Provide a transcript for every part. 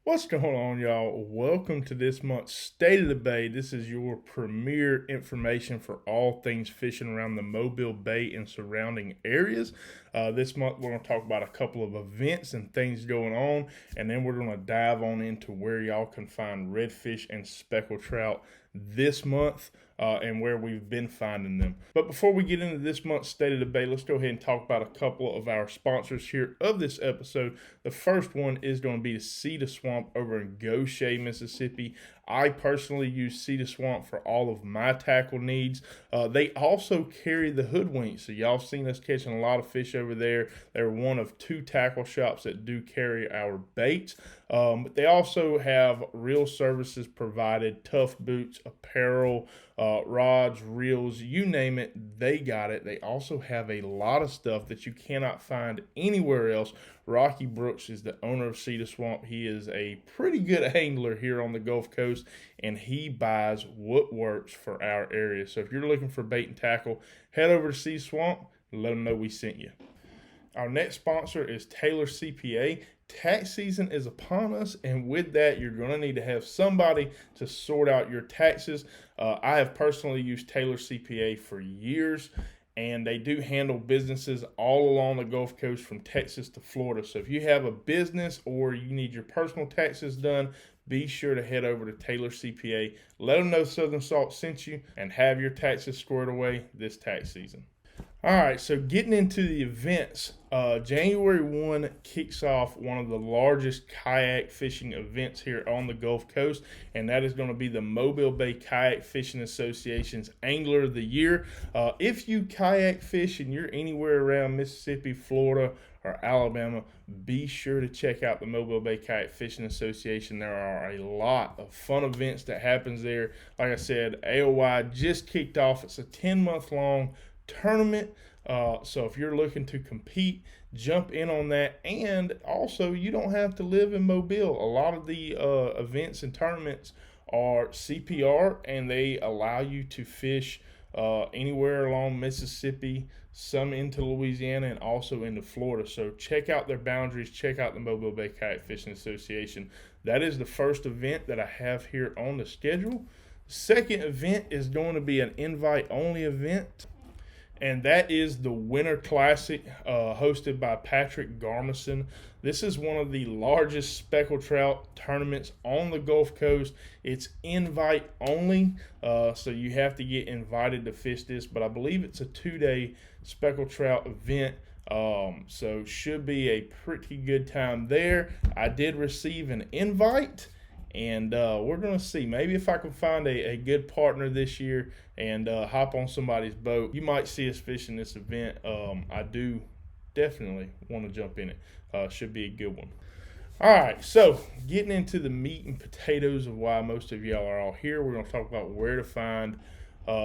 What's going on, y'all? Welcome to this month's State of the Bay. This is your premier information for all things fishing around the Mobile Bay and surrounding areas. This month, we're going to talk about a couple of events and things going on, and then we're going to dive on into where y'all can find redfish and speckled trout this month. And where we've been finding them. But before we get into this month's State of the Bay, let's go ahead and talk about a couple of our sponsors here of this episode. The first one is going to be the Cedar Swamp over in Goshen, Mississippi. I personally use Cedar Swamp for all of my tackle needs. They also carry the hoodwink, so y'all seen us catching a lot of fish over there. They're one of two tackle shops that do carry our baits. But they also have reel services provided, tough boots, apparel, rods, reels, you name it, they got it. They also have a lot of stuff that you cannot find anywhere else. Rocky Brooks is the owner of Cedar Swamp. He is a pretty good angler here on the Gulf Coast, and he buys what works for our area. So if you're looking for bait and tackle, head over to Cedar Swamp and let them know we sent you. Our next sponsor is Taylor CPA. Tax season is upon us, and with that, you're going to need to have somebody to sort out your taxes. I have personally used Taylor CPA for years, and they do handle businesses all along the Gulf Coast from Texas to Florida. So if you have a business or you need your personal taxes done, be sure to head over to Taylor CPA. Let them know Southern Salt sent you, and have your taxes squared away this tax season. All right, so getting into the events, January 1 kicks off one of the largest kayak fishing events here on the Gulf Coast, and that is going to be the Mobile Bay Kayak Fishing Association's Angler of the Year. If you kayak fish and you're anywhere around Mississippi, Florida, or Alabama, be sure to check out the Mobile Bay Kayak Fishing Association. There are a lot of fun events that happens there. Like I said, AOY just kicked off. It's a 10-month long tournament, so if you're looking to compete, jump in on that. And also, you don't have to live in Mobile. A lot of the events and tournaments are CPR, and they allow you to fish anywhere along Mississippi, some into Louisiana, and also into Florida. So check out their boundaries, check out the Mobile Bay Kayak Fishing Association. That is the first event that I have here on the schedule. Second event is going to be an invite-only event, and that is the Winter Classic, hosted by Patrick Garmison. This is one of the largest speckled trout tournaments on the Gulf Coast. It's invite only, so you have to get invited to fish this, but I believe it's a 2-day speckled trout event. So should be a pretty good time there. I did receive an invite, and we're going to see. Maybe if I can find a good partner this year and hop on somebody's boat, you might see us fishing this event. I do definitely want to jump in it. Should be a good one. All right, so getting into the meat and potatoes of why most of y'all are all here, we're going to talk about where to find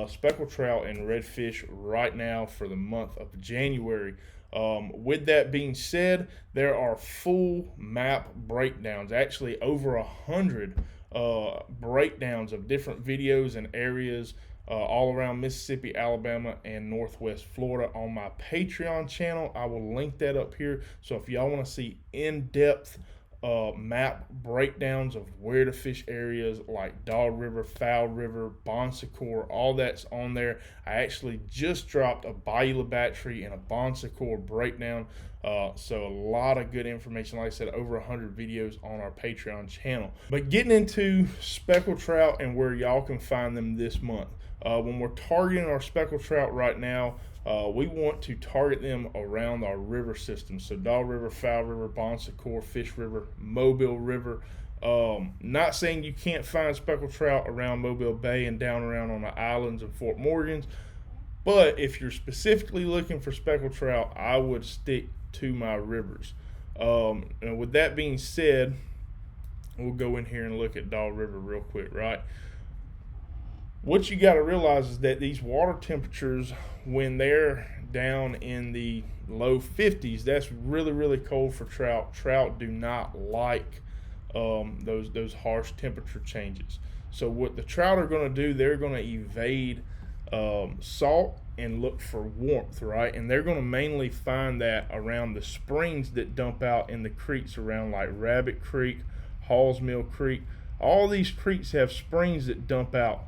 speckled trout and redfish right now for the month of January. With that being said, there are full map breakdowns, actually over 100 breakdowns of different videos and areas all around Mississippi, Alabama, and Northwest Florida on my Patreon channel. I will link that up here. So if y'all want to see in-depth map breakdowns of where to fish areas like Dog River, Foul River, Bon Secours, all that's on there. I actually just dropped a Bayou Labatry and a Bon Secours breakdown. So a lot of good information. Like I said, over 100 videos on our Patreon channel. But getting into speckled trout and where y'all can find them this month. When we're targeting our speckled trout right now, we want to target them around our river system. So Dog River, Foul River, Bon Secours, Fish River, Mobile River. Not saying you can't find speckled trout around Mobile Bay and down around on the islands and Fort Morgans, but if you're specifically looking for speckled trout, I would stick to my rivers. And with that being said, we'll go in here and look at Dog River real quick, right? What you got to realize is that these water temperatures, when they're down in the low 50s, that's really, really cold for trout. Trout do not like those harsh temperature changes. So what the trout are going to do, they're going to evade salt and look for warmth, right? And they're going to mainly find that around the springs that dump out in the creeks around like Rabbit Creek, Halls Mill Creek. All these creeks have springs that dump out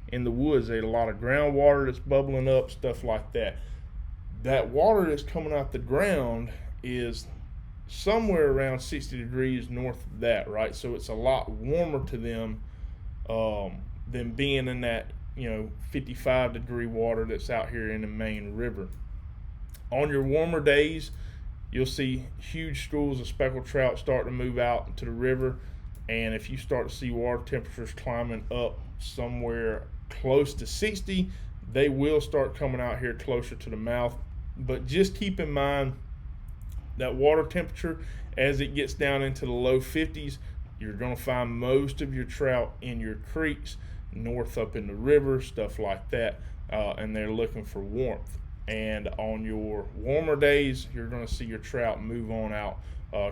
in the woods. There's a lot of groundwater that's bubbling up, stuff like that. That water that's coming out the ground is somewhere around 60 degrees north of that, right? So it's a lot warmer to them than being in that 55-degree water that's out here in the main river. On your warmer days, you'll see huge schools of speckled trout start to move out into the river, and if you start to see water temperatures climbing up somewhere close to 60, they will start coming out here closer to the mouth. But just keep in mind that water temperature, as it gets down into the low 50s, you're going to find most of your trout in your creeks north up in the river, stuff like that, and they're looking for warmth. And on your warmer days, you're going to see your trout move on out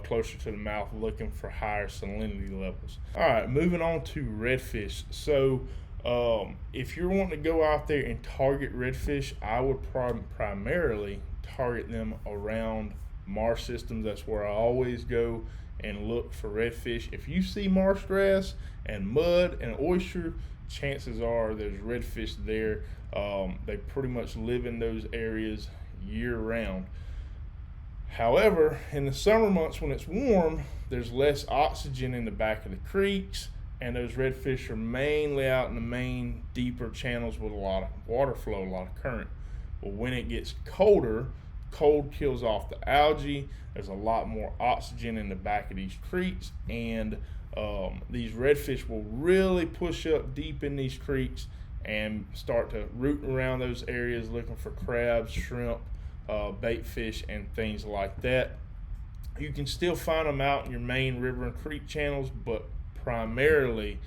closer to the mouth, looking for higher salinity levels. All right, moving on to redfish. So if you're wanting to go out there and target redfish, I would primarily target them around marsh systems. That's where I always go and look for redfish. If you see marsh grass and mud and oyster, chances are there's redfish there. They pretty much live in those areas year round. However, in the summer months when it's warm, there's less oxygen in the back of the creeks, and those redfish are mainly out in the main deeper channels with a lot of water flow, a lot of current. Well, when it gets colder, cold kills off the algae. There's a lot more oxygen in the back of these creeks, and these redfish will really push up deep in these creeks and start to root around those areas looking for crabs, shrimp, bait fish, and things like that. You can still find them out in your main river and creek channels, but primarily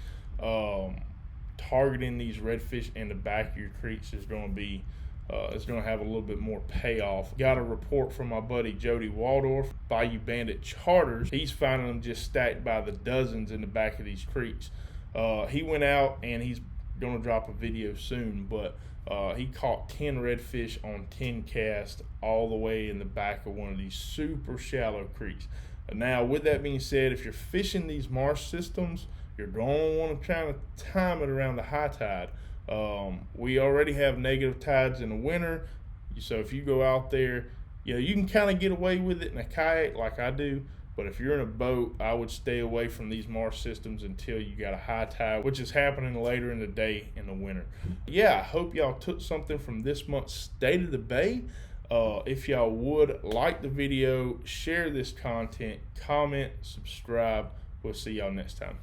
targeting these redfish in the back of your creeks is going to be it's going to have a little bit more payoff. Got a report from my buddy Jody Waldorf, Bayou Bandit Charters. He's finding them just stacked by the dozens in the back of these creeks. He went out and he's going to drop a video soon, but he caught 10 redfish on 10 casts all the way in the back of one of these super shallow creeks. Now, with that being said, if you're fishing these marsh systems, you're going to want to kind of time it around the high tide. We already have negative tides in the winter, so if you go out there, you can kind of get away with it in a kayak like I do, but if you're in a boat, I would stay away from these marsh systems until you got a high tide, which is happening later in the day in the winter. Yeah, I hope y'all took something from this month's State of the Bay. If y'all would like the video, share this content, comment, subscribe. We'll see y'all next time.